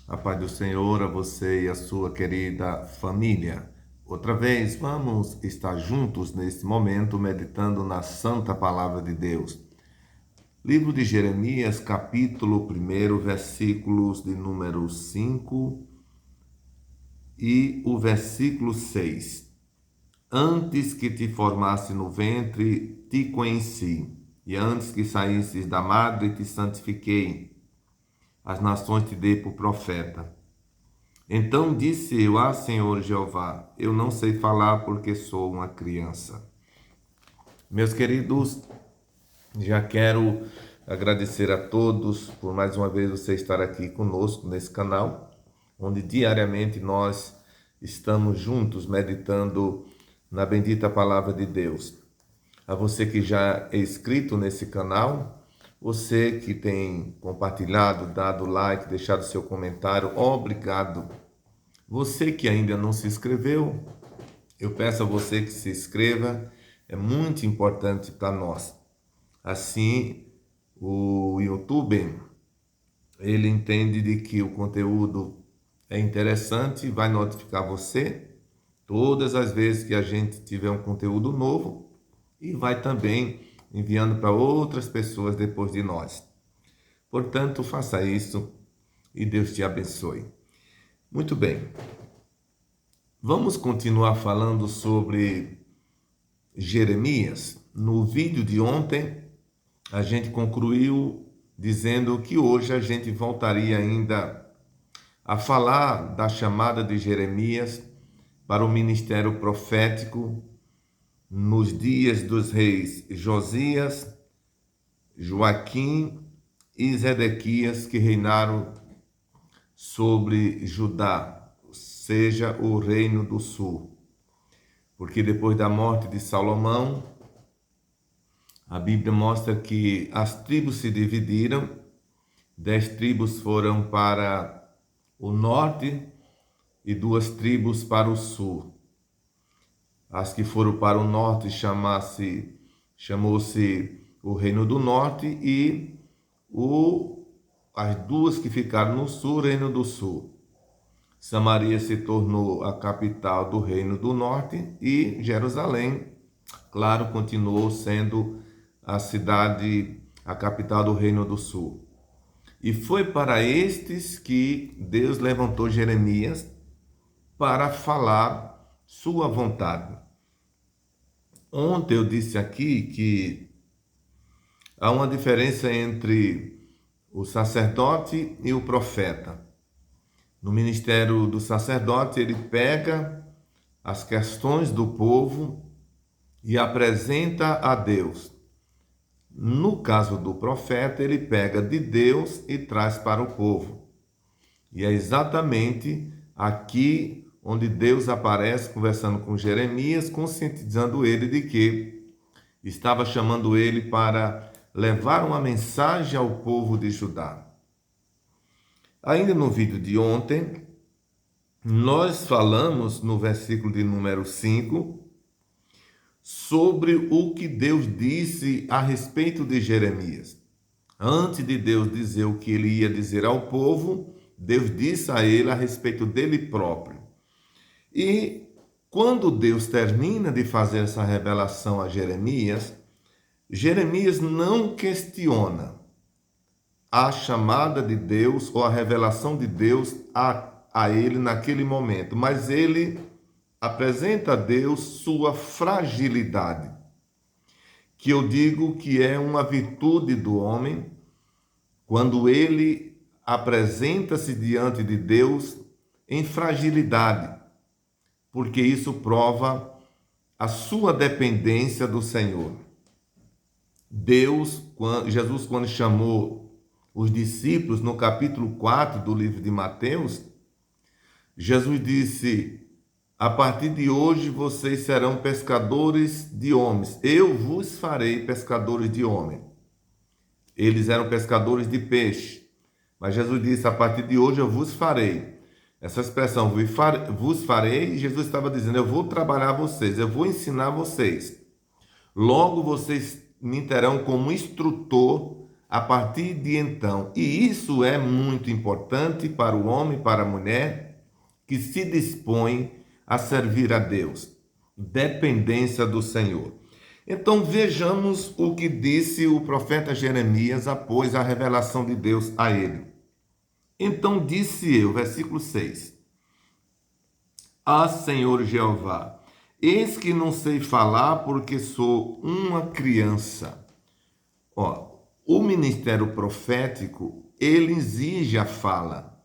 A paz do Senhor a você e a sua querida família. Outra vez, vamos estar juntos neste momento meditando na Santa Palavra de Deus. Livro de Jeremias, capítulo 1, versículos de número 5 e o versículo 6. Antes que te formasse no ventre, te conheci, e antes que saísses da madre, te santifiquei. As nações te dei por profeta. Então disse eu: Senhor Jeová, eu não sei falar porque sou uma criança. Meus queridos, já quero agradecer a todos por mais uma vez você estar aqui conosco nesse canal, onde diariamente nós estamos juntos meditando na bendita palavra de Deus. A você que já é inscrito nesse canal, você que tem compartilhado, dado like, deixado seu comentário, obrigado. Você que ainda não se inscreveu, eu peço a você que se inscreva, é muito importante para nós. Assim, o YouTube, ele entende de que o conteúdo é interessante, vai notificar você todas as vezes que a gente tiver um conteúdo novo e vai também enviando para outras pessoas depois de nós. Portanto, faça isso e Deus te abençoe. Muito bem. Vamos continuar falando sobre Jeremias. No vídeo de ontem, a gente concluiu dizendo que hoje a gente voltaria ainda a falar da chamada de Jeremias para o ministério profético nos dias dos reis Josias, Joaquim e Zedequias, que reinaram sobre Judá, seja o reino do sul. Porque depois da morte de Salomão, a Bíblia mostra que as tribos se dividiram, 10 tribos foram para o norte e 2 tribos para o sul. As que foram para o norte chamou-se o Reino do Norte e as 2 que ficaram no sul, o Reino do Sul. Samaria se tornou a capital do Reino do Norte e Jerusalém, claro, continuou sendo a cidade, a capital do Reino do Sul. E foi para estes que Deus levantou Jeremias para falar sua vontade. Ontem eu disse aqui que há uma diferença entre o sacerdote e o profeta. No ministério do sacerdote, ele pega as questões do povo e apresenta a Deus. No caso do profeta, ele pega de Deus e traz para o povo. E é exatamente aqui onde Deus aparece conversando com Jeremias, conscientizando ele de que estava chamando ele para levar uma mensagem ao povo de Judá. Ainda no vídeo de ontem, nós falamos no versículo de número 5 sobre o que Deus disse a respeito de Jeremias. Antes de Deus dizer o que ele ia dizer ao povo, Deus disse a ele a respeito dele próprio. E quando Deus termina de fazer essa revelação a Jeremias, Jeremias não questiona a chamada de Deus ou a revelação de Deus a ele naquele momento, mas ele apresenta a Deus sua fragilidade, que eu digo que é uma virtude do homem, quando ele apresenta-se diante de Deus em fragilidade, porque isso prova a sua dependência do Senhor. Jesus, quando chamou os discípulos no capítulo 4 do livro de Mateus, Jesus disse: a partir de hoje vocês serão pescadores de homens, eu vos farei pescadores de homens. Eles eram pescadores de peixe, mas Jesus disse: a partir de hoje eu vos farei. Essa expressão, vos farei, Jesus estava dizendo: eu vou trabalhar vocês, eu vou ensinar vocês. Logo vocês me terão como instrutor a partir de então. E isso é muito importante para o homem e para a mulher que se dispõe a servir a Deus. Dependência do Senhor. Então vejamos o que disse o profeta Jeremias após a revelação de Deus a ele. Então disse eu, versículo 6, Ah, Senhor Jeová, eis que não sei falar porque sou uma criança. O ministério profético, ele exige a fala.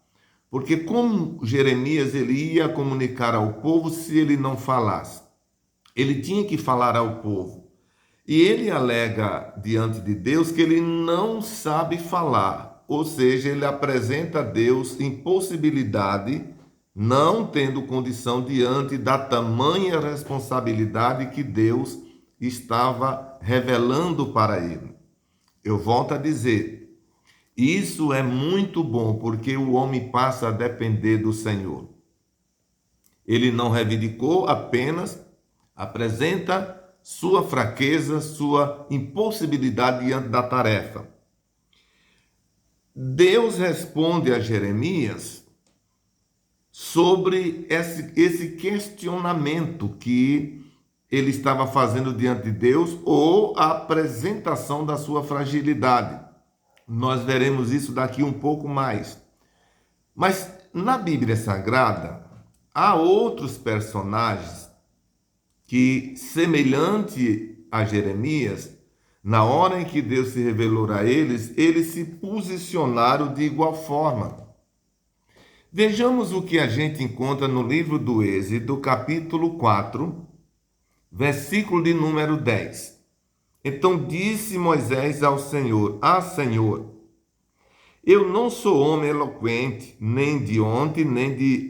Porque como Jeremias ele ia comunicar ao povo se ele não falasse? Ele tinha que falar ao povo. E ele alega diante de Deus que ele não sabe falar. Ou seja, ele apresenta a Deus impossibilidade, não tendo condição diante da tamanha responsabilidade que Deus estava revelando para ele. Eu volto a dizer, isso é muito bom, porque o homem passa a depender do Senhor. Ele não reivindicou, apenas apresenta sua fraqueza, sua impossibilidade diante da tarefa. Deus responde a Jeremias sobre esse questionamento que ele estava fazendo diante de Deus, ou a apresentação da sua fragilidade. Nós veremos isso daqui um pouco mais. Mas na Bíblia Sagrada, há outros personagens que, semelhante a Jeremias, na hora em que Deus se revelou a eles, eles se posicionaram de igual forma. Vejamos o que a gente encontra no livro do Êxodo, capítulo 4, versículo de número 10. Então disse Moisés ao Senhor, Ah, Senhor, eu não sou homem eloquente, nem de ontem, nem de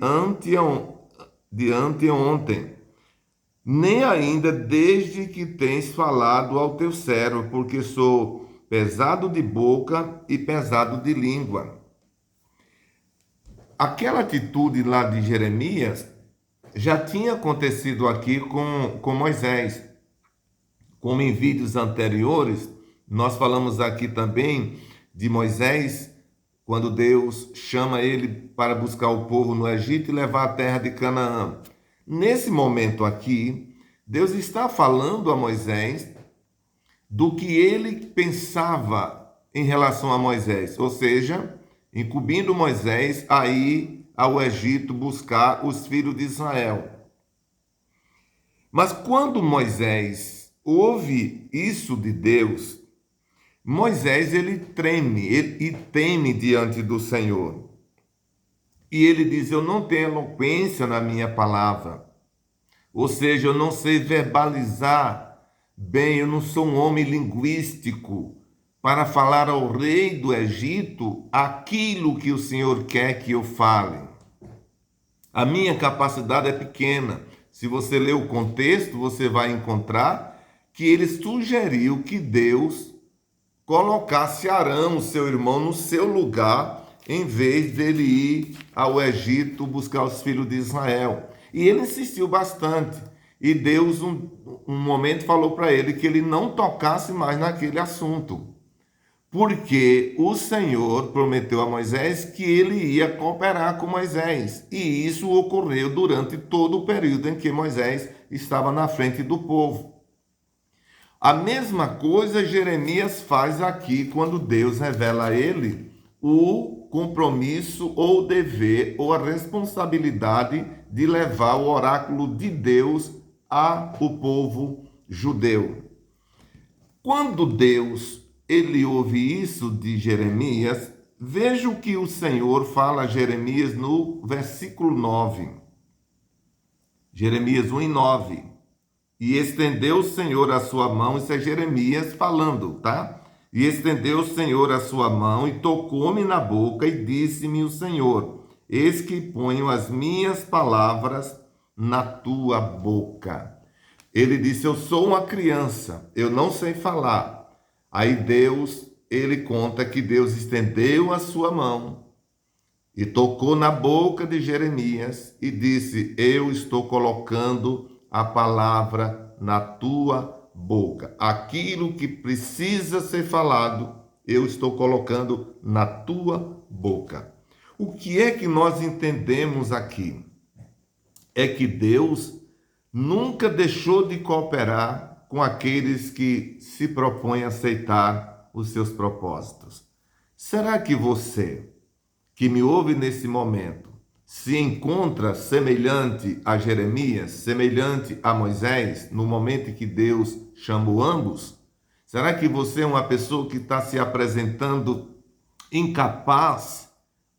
anteontem, nem ainda desde que tens falado ao teu servo, porque sou pesado de boca e pesado de língua. Aquela atitude lá de Jeremias já tinha acontecido aqui com Moisés. Como em vídeos anteriores, nós falamos aqui também de Moisés, quando Deus chama ele para buscar o povo no Egito e levar a terra de Canaã. Nesse momento aqui, Deus está falando a Moisés do que ele pensava em relação a Moisés, ou seja, incumbindo Moisés a ir ao Egito buscar os filhos de Israel. Mas quando Moisés ouve isso de Deus, Moisés ele treme e teme diante do Senhor. E ele diz, eu não tenho eloquência na minha palavra. Ou seja, eu não sei verbalizar bem, eu não sou um homem linguístico para falar ao rei do Egito aquilo que o Senhor quer que eu fale. A minha capacidade é pequena. Se você ler o contexto, você vai encontrar que ele sugeriu que Deus colocasse Arão, seu irmão, no seu lugar, em vez dele ir ao Egito buscar os filhos de Israel. E ele insistiu bastante. E Deus, um momento, falou para ele que ele não tocasse mais naquele assunto. Porque o Senhor prometeu a Moisés que ele ia cooperar com Moisés. E isso ocorreu durante todo o período em que Moisés estava na frente do povo. A mesma coisa Jeremias faz aqui quando Deus revela a ele o compromisso ou o dever ou a responsabilidade de levar o oráculo de Deus ao povo judeu. Quando Deus ele ouve isso de Jeremias, veja o que o Senhor fala a Jeremias no versículo 9. Jeremias 1:9. E estendeu o Senhor a sua mão, isso é Jeremias falando, tá? E estendeu o Senhor a sua mão e tocou-me na boca e disse-me o Senhor, eis que ponho as minhas palavras na tua boca. Ele disse, eu sou uma criança, eu não sei falar. Aí Deus, ele conta que Deus estendeu a sua mão e tocou na boca de Jeremias e disse, eu estou colocando a palavra na tua boca. Aquilo que precisa ser falado, eu estou colocando na tua boca. O que é que nós entendemos aqui? É que Deus nunca deixou de cooperar com aqueles que se propõem a aceitar os seus propósitos. Será que você, que me ouve nesse momento, se encontra semelhante a Jeremias, semelhante a Moisés, no momento em que Deus chamou ambos? Será que você é uma pessoa que está se apresentando incapaz?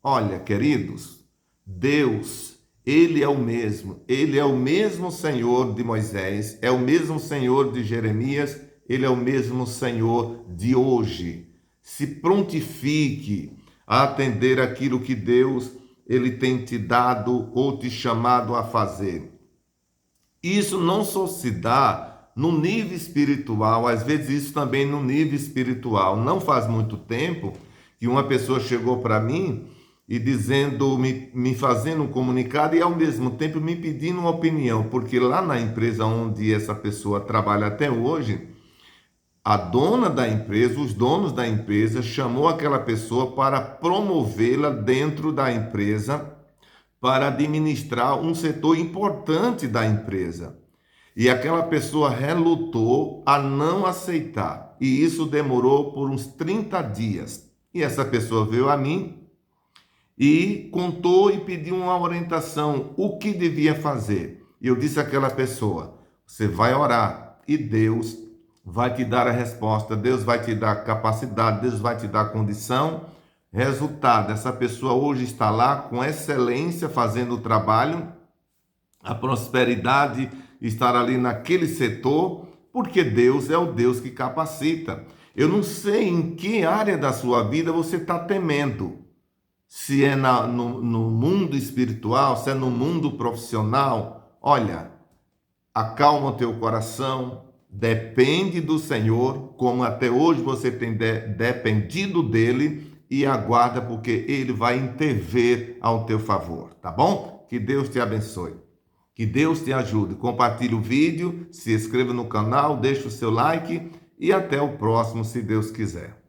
Olha, queridos, Deus, Ele é o mesmo Senhor de Moisés, é o mesmo Senhor de Jeremias, Ele é o mesmo Senhor de hoje. Se prontifique a atender aquilo que Deus Ele tem te dado ou te chamado a fazer. Isso não só se dá no nível espiritual, às vezes isso também no nível espiritual. Não faz muito tempo que uma pessoa chegou para mim e dizendo, me fazendo um comunicado e ao mesmo tempo me pedindo uma opinião, porque lá na empresa onde essa pessoa trabalha até hoje, a dona da empresa, os donos da empresa, chamou aquela pessoa para promovê-la dentro da empresa para administrar um setor importante da empresa. E aquela pessoa relutou a não aceitar. E isso demorou por uns 30 dias. E essa pessoa veio a mim e contou e pediu uma orientação, o que devia fazer. E eu disse àquela pessoa, você vai orar e Deus vai te dar a resposta, Deus vai te dar capacidade, Deus vai te dar condição. Resultado, essa pessoa hoje está lá com excelência fazendo o trabalho, a prosperidade estar ali naquele setor, porque Deus é o Deus que capacita. Eu não sei em que área da sua vida você está temendo. Se é no mundo espiritual, se é no mundo profissional. Olha, acalma o teu coração, depende do Senhor, como até hoje você tem dependido dele, e aguarda, porque ele vai intervir ao teu favor, tá bom? Que Deus te abençoe. Que Deus te ajude. Compartilhe o vídeo, se inscreva no canal, deixe o seu like e até o próximo, se Deus quiser.